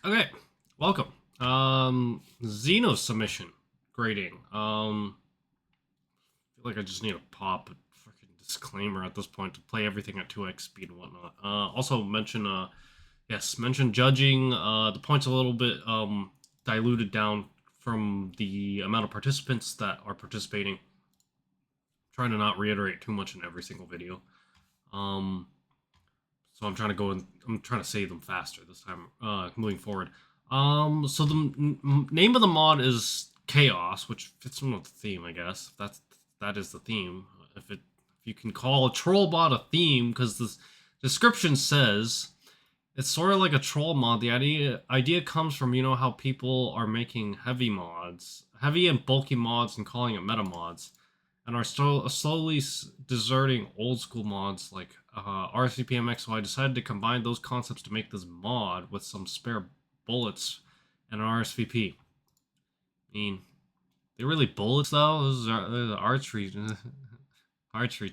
Okay, welcome. Xeno submission grading. I feel like I just need to pop a freaking disclaimer at this point to play everything at 2x speed and whatnot. Also mention, mention judging. The points a little bit diluted down from the amount of participants that are participating. Trying to not reiterate too much in every single video. So I'm trying to I'm trying to say them faster this time, moving forward. So the name of the mod is Chaos, which fits in with the theme, I guess. That is the theme. If you can call a troll mod a theme, because the description says it's sort of like a troll mod. The idea comes from, how people are making heavy and bulky mods, and calling it meta mods, and are slowly deserting old school mods like RSV PMX. So I decided to combine those concepts to make this mod with some spare bullets and an RSVP. I mean, they're really bullets though. Those are archery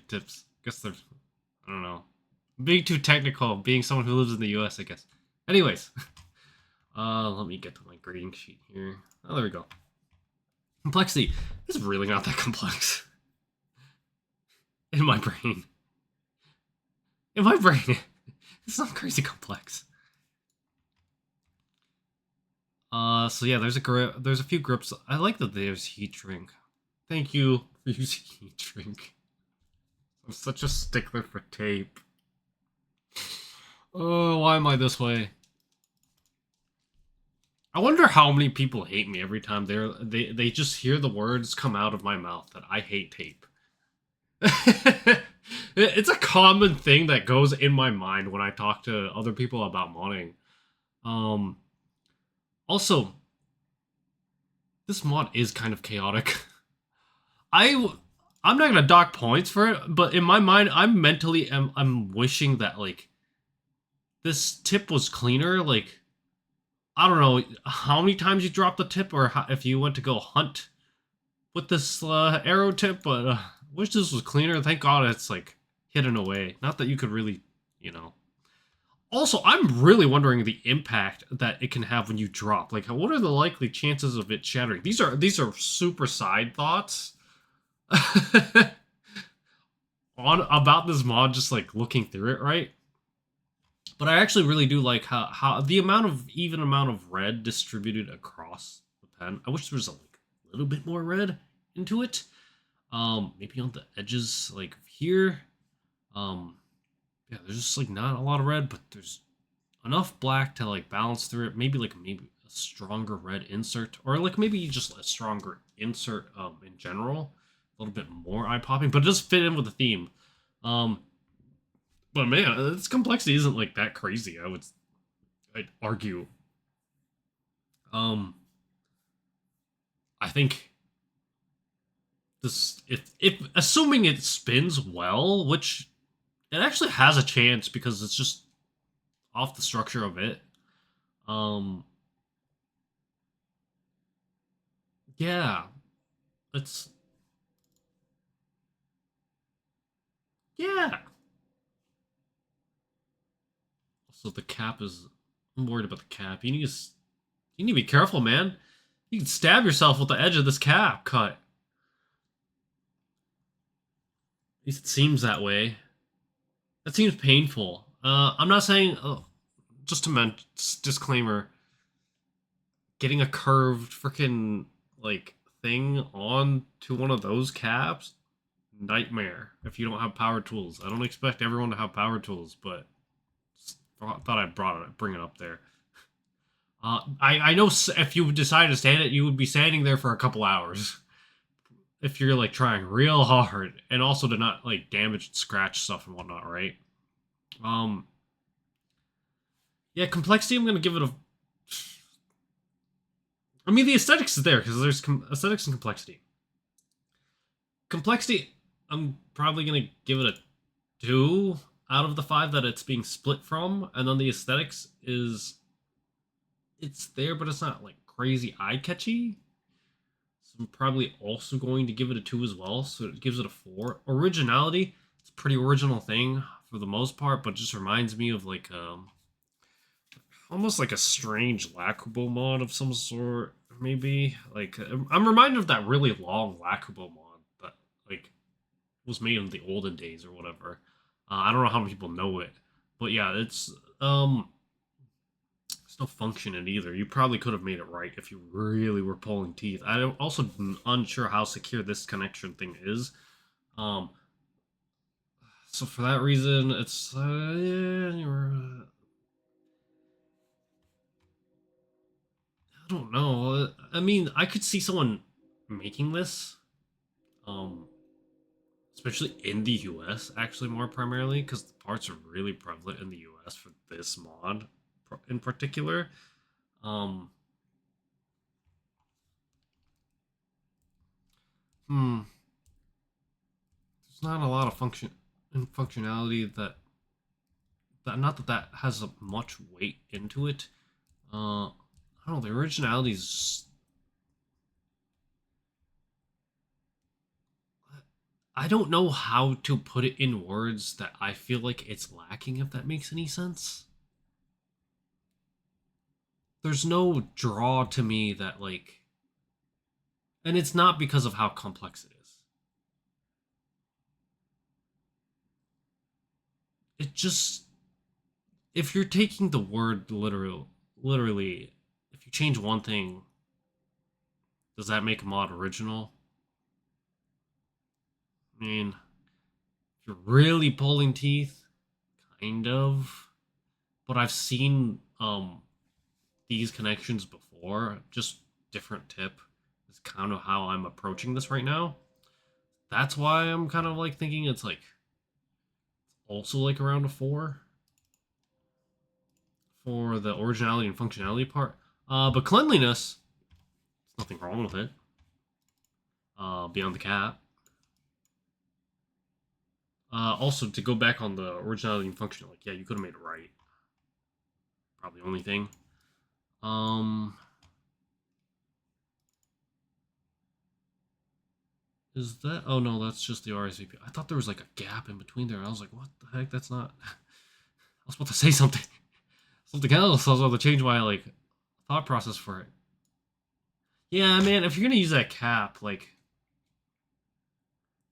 tips. I guess they're, I don't know. Being too technical, being someone who lives in the US, I guess. Anyways, let me get to my grading sheet here. Oh, there we go. Complexity is really not that complex. In my brain. It's not crazy complex. So yeah, there's a few grips. I like that there's heat shrink. Thank you for using heat shrink. I'm such a stickler for tape. Oh, why am I this way? I wonder how many people hate me every time they just hear the words come out of my mouth that I hate tape. It's a common thing that goes in my mind when I talk to other people about modding. Also, this mod is kind of chaotic. I'm not gonna dock points for it, but in my mind, I'm wishing that like this tip was cleaner. Like, I don't know how many times you dropped the tip, or if you went to go hunt with this arrow tip, but wish this was cleaner. Thank God it's like hidden away. Not that you could really, Also, I'm really wondering the impact that it can have when you drop. Like, what are the likely chances of it shattering? These are super side thoughts on about this mod, just like looking through it, right? But I actually really do like how the even amount of red distributed across the pen. I wish there was a little bit more red into it. Maybe on the edges, like here. Yeah, there's just like not a lot of red, but there's enough black to like balance through it. Maybe a stronger red insert, or like maybe just a stronger insert in general, a little bit more eye popping, but it does fit in with the theme. But man, its complexity isn't like that crazy. I'd argue. I think this, if assuming it spins well, which it actually has a chance because it's just off the structure of it. Yeah, it's yeah. So the cap is. I'm worried about the cap. You need to be careful, man. You can stab yourself with the edge of this cap cut. At least it seems that way. That seems painful. I'm not saying. Just to mention, disclaimer. Getting a curved freaking like thing on to one of those caps, nightmare. If you don't have power tools, I don't expect everyone to have power tools, but thought I'd bring it up there. I know if you decide to stand it, you would be standing there for a couple hours. If you're like trying real hard, and also to not like damage and scratch stuff and whatnot, right? Yeah, complexity. I'm gonna give it a. I mean, the aesthetics is there because there's aesthetics and complexity. Complexity, I'm probably gonna give it a 2 out of the 5 that it's being split from, and then the aesthetics it's there, but it's not like crazy eye catchy. So I'm probably also going to give it a 2 as well, so it gives it a 4. Originality, it's a pretty original thing for the most part, but just reminds me of like almost like a strange Lakubo mod of some sort, maybe. Like I'm reminded of that really long Lakubo mod that like was made in the olden days or whatever. I don't know how many people know it, but yeah, it's no function in either. You probably could have made it right if you really were pulling teeth. I'm also unsure how secure this connection thing is. Um, so for that reason, it's I don't know. I mean, I could see someone making this, um, especially in the US, actually more primarily because the parts are really prevalent in the US for this mod in particular. Um, hmm, there's not a lot of functionality that not that that has a much weight into it. I don't know. The originality is. I don't know how to put it in words that I feel like it's lacking. If that makes any sense. There's no draw to me that like, and it's not because of how complex it is. It just if you're taking the word literally, if you change one thing, does that make a mod original? I mean, if you're really pulling teeth, kind of. But I've seen these connections before. Just different tip. Is kind of how I'm approaching this right now. That's why I'm kind of like thinking it's like also like around a 4 for the originality and functionality part. But cleanliness, there's nothing wrong with it. Beyond the cap. Also, to go back on the originality and function, like yeah, you could have made it right. Probably the only thing. Um, is that? Oh no, that's just the RSVP. I thought there was like a gap in between there. I was like, what the heck? That's not. I was about to say something else. I was about to change my like thought process for it. Yeah, man, if you're gonna use that cap, like,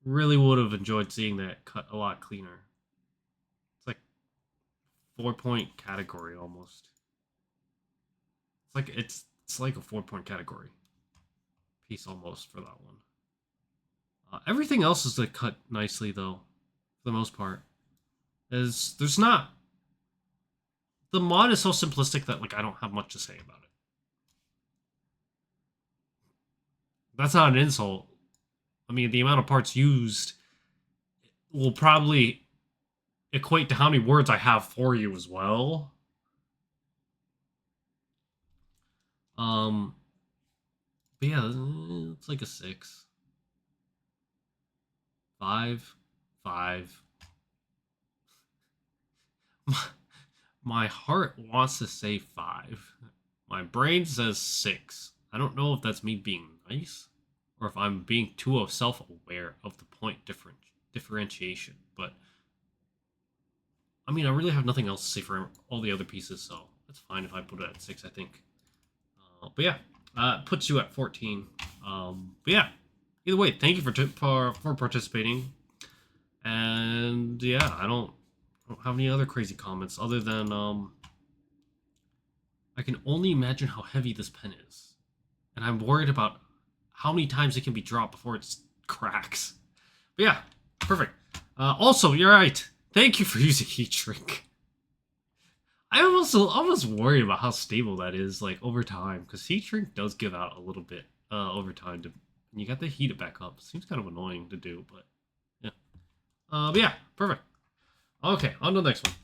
really would have enjoyed seeing that cut a lot cleaner. It's like 4-point category almost. It's like a 4-point category piece almost for that one. Everything else is like cut nicely though, for the most part. Is there's not the mod is so simplistic that like I don't have much to say about it. That's not an insult. I mean, the amount of parts used will probably equate to how many words I have for you as well. Um, but yeah, it's like a 6, 5, 5. My heart wants to say 5. My brain says 6. I don't know if that's me being nice or if I'm being too self-aware of the point differentiation. But I mean, I really have nothing else to say for all the other pieces, so that's fine if I put it at 6. I think. But yeah, it puts you at 14. But yeah, either way, thank you for participating. And yeah, I don't have any other crazy comments other than I can only imagine how heavy this pen is, and I'm worried about how many times it can be dropped before it cracks. But yeah, perfect. Also, you're right. Thank you for using heat shrink. I almost worried about how stable that is, like over time, because heat shrink does give out a little bit over time. You got to heat it back up. Seems kind of annoying to do, but yeah. But yeah, perfect. Okay, on to the next one.